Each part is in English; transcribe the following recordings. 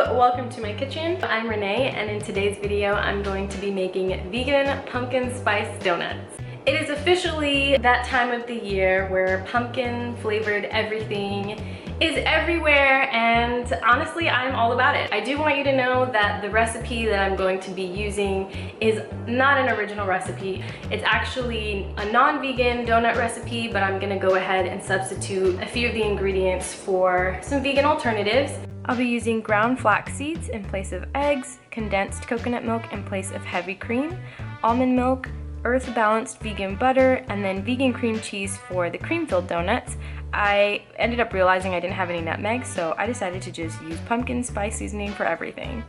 welcome to my kitchen. I'm Renee, and in today's video I'm going to be making vegan pumpkin spice donuts. It is officially that time of the year where pumpkin flavored everything is everywhere, and honestly I'm all about it. I do want you to know that the recipe that I'm going to be using is not an original recipe. It's actually a non-vegan donut recipe, but I'm gonna go ahead and substitute a few of the ingredients for some vegan alternatives. I'll be using ground flax seeds in place of eggs, condensed coconut milk in place of heavy cream, almond milk, earth balanced vegan butter, and then vegan cream cheese for the cream filled donuts. I ended up realizing I didn't have any nutmeg, so I decided to just use pumpkin spice seasoning for everything.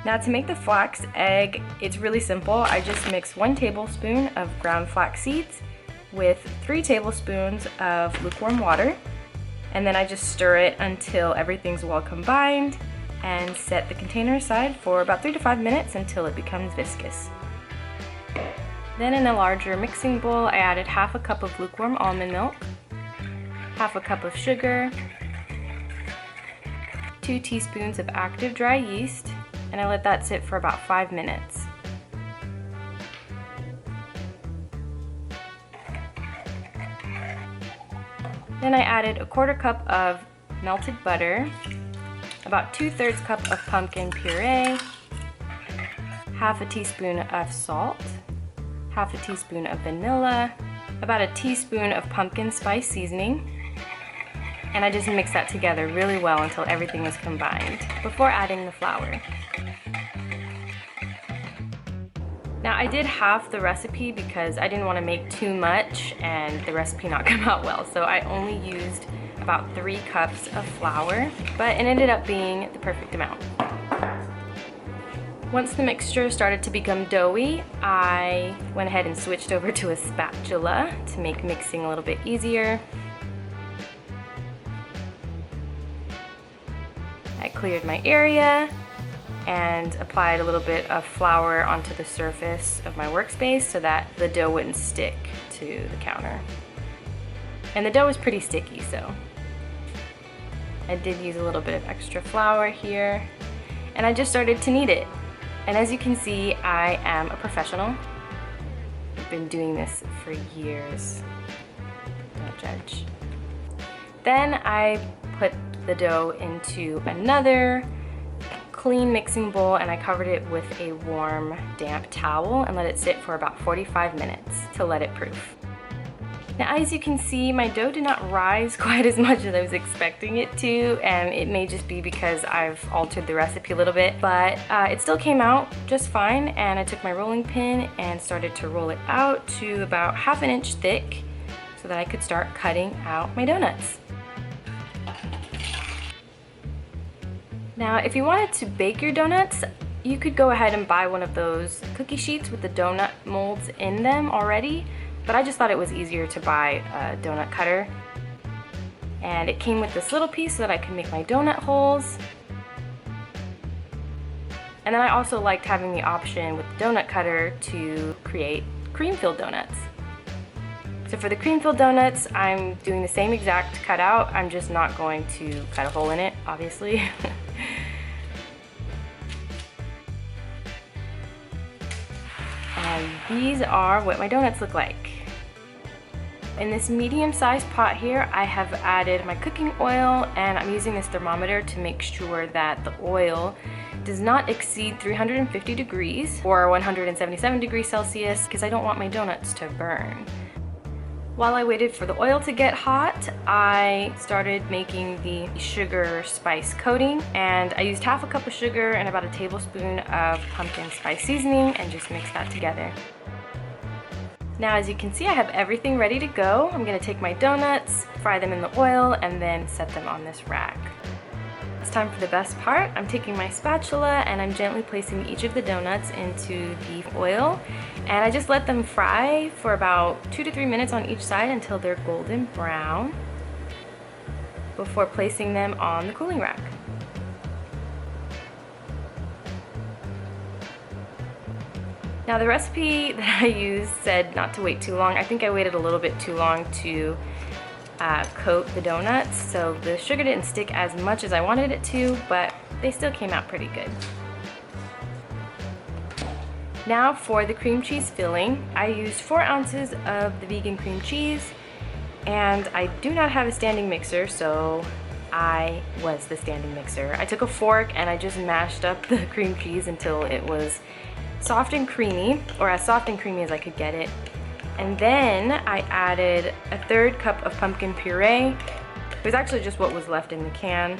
Now to make the flax egg, it's really simple. I just mix 1 tablespoon of ground flax seeds with 3 tablespoons of lukewarm water, and then I just stir it until everything's well combined and set the container aside for about 3 to 5 minutes until it becomes viscous. Then in a larger mixing bowl, I added half a cup of lukewarm almond milk, half a cup of sugar, 2 teaspoons of active dry yeast, and I let that sit for about 5 minutes. Then I added a 1/4 cup of melted butter, about 2/3 cup of pumpkin puree, half a teaspoon of salt, half a teaspoon of vanilla, about a teaspoon of pumpkin spice seasoning, and I just mix that together really well until everything is combined before adding the flour. Now I did half the recipe because I didn't want to make too much and the recipe not come out well, so I only used about 3 cups of flour, but it ended up being the perfect amount. Once the mixture started to become doughy, I went ahead and switched over to a spatula to make mixing a little bit easier. I cleared my area and applied a little bit of flour onto the surface of my workspace so that the dough wouldn't stick to the counter. And the dough was pretty sticky, so I did use a little bit of extra flour here, and I just started to knead it. And as you can see, I am a professional. I've been doing this for years. Don't judge. Then I put the dough into another clean mixing bowl, and I covered it with a warm, damp towel and let it sit for about 45 minutes to let it proof. Now as you can see, my dough did not rise quite as much as I was expecting it to, and it may just be because I've altered the recipe a little bit, but it still came out just fine, and I took my rolling pin and started to roll it out to about 1/2 inch thick so that I could start cutting out my donuts. Now if you wanted to bake your donuts, you could go ahead and buy one of those cookie sheets with the donut molds in them already, but I just thought it was easier to buy a donut cutter. And it came with this little piece so that I could make my donut holes. And then I also liked having the option with the donut cutter to create cream-filled donuts. So for the cream-filled donuts, I'm doing the same exact cutout. I'm just not going to cut a hole in it, obviously. And these are what my donuts look like. In this medium-sized pot here, I have added my cooking oil, and I'm using this thermometer to make sure that the oil does not exceed 350 degrees or 177 degrees Celsius because I don't want my donuts to burn. While I waited for the oil to get hot, I started making the sugar spice coating, and I used 1/2 cup of sugar and about 1 tablespoon of pumpkin spice seasoning and just mixed that together. Now as you can see, I have everything ready to go. I'm going to take my donuts, fry them in the oil, and then set them on this rack. It's time for the best part. I'm taking my spatula and I'm gently placing each of the donuts into the oil, and I just let them fry for about 2 to 3 minutes on each side until they're golden brown before placing them on the cooling rack. Now the recipe that I used said not to wait too long. I think I waited a little bit too long to coat the donuts, so the sugar didn't stick as much as I wanted it to, but they still came out pretty good. Now for the cream cheese filling, I used 4 ounces of the vegan cream cheese, and I do not have a standing mixer, so I was the standing mixer. I took a fork and I just mashed up the cream cheese until it was soft and creamy, or as soft and creamy as I could get it. And then I added a 1/3 cup of pumpkin puree. It was actually just what was left in the can.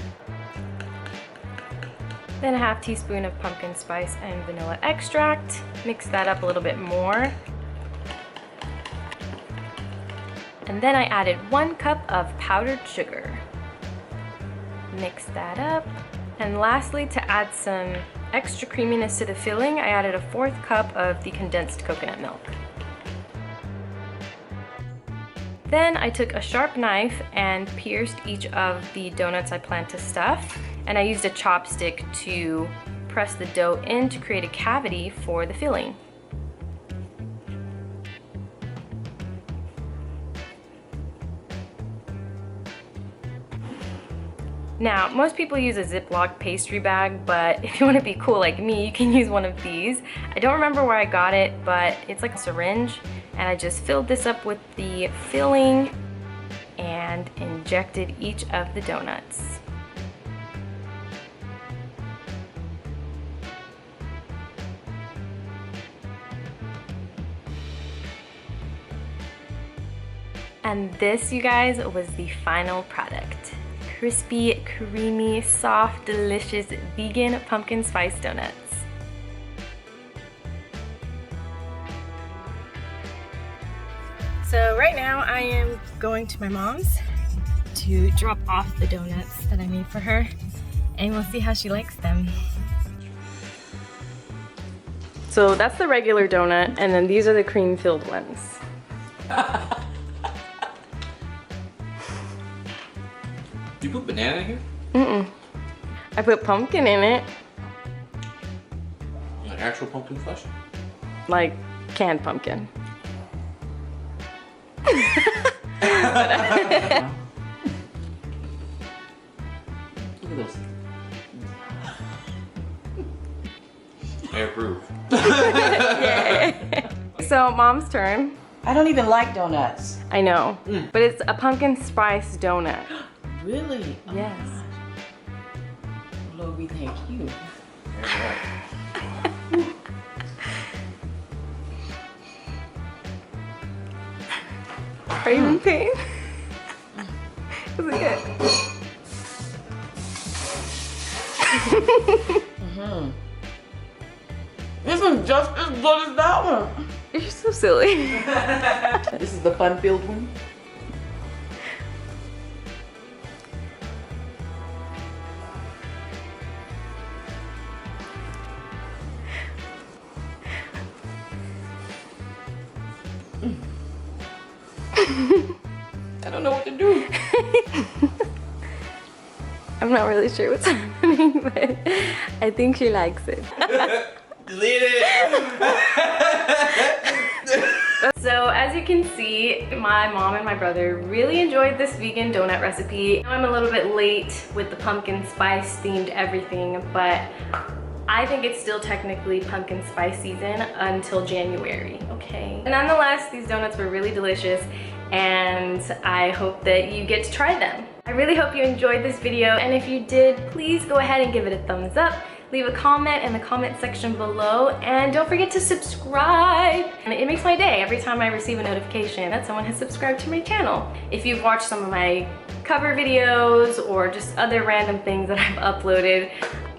Then a 1/2 teaspoon of pumpkin spice and vanilla extract. Mix that up a little bit more. And then I added 1 cup of powdered sugar. Mix that up. And lastly, to add some extra creaminess to the filling, I added a 1/4 cup of the condensed coconut milk. Then I took a sharp knife and pierced each of the donuts I plan to stuff, and I used a chopstick to press the dough in to create a cavity for the filling. Now, most people use a Ziploc pastry bag, but if you want to be cool like me, you can use one of these. I don't remember where I got it, but it's like a syringe, and I just filled this up with the filling and injected each of the donuts. And this, you guys, was the final product. Crispy, creamy, soft, delicious vegan pumpkin spice donuts. So right now I am going to my mom's to drop off the donuts that I made for her, and we'll see how she likes them. So that's the regular donut, and then these are the cream-filled ones. You put banana in here? Mm-mm. I put pumpkin in it. Like actual pumpkin flesh? Like canned pumpkin. Look at those. I approve. So mom's turn. I don't even like donuts. I know, but it's a pumpkin spice donut. Really? Yes. Lord, we thank you. Are you in pain? Is it good? This one's just as good as that one. You're so silly. This is the fun-filled one. I don't know what to do. I'm not really sure what's happening, but I think she likes it. Delete it! So as you can see, my mom and my brother really enjoyed this vegan donut recipe. I'm a little bit late with the pumpkin spice themed everything, but I think it's still technically pumpkin spice season until January, okay? Nonetheless, these donuts were really delicious, and I hope that you get to try them. I really hope you enjoyed this video, and if you did, please go ahead and give it a thumbs up. Leave a comment in the comment section below, and don't forget to subscribe. And it makes my day every time I receive a notification that someone has subscribed to my channel. If you've watched some of my cover videos or just other random things that I've uploaded,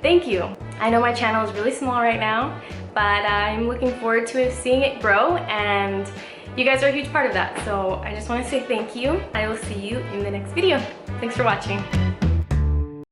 thank you. I know my channel is really small right now, but I'm looking forward to seeing it grow, and you guys are a huge part of that. So I just want to say thank you. I will see you in the next video. Thanks for watching.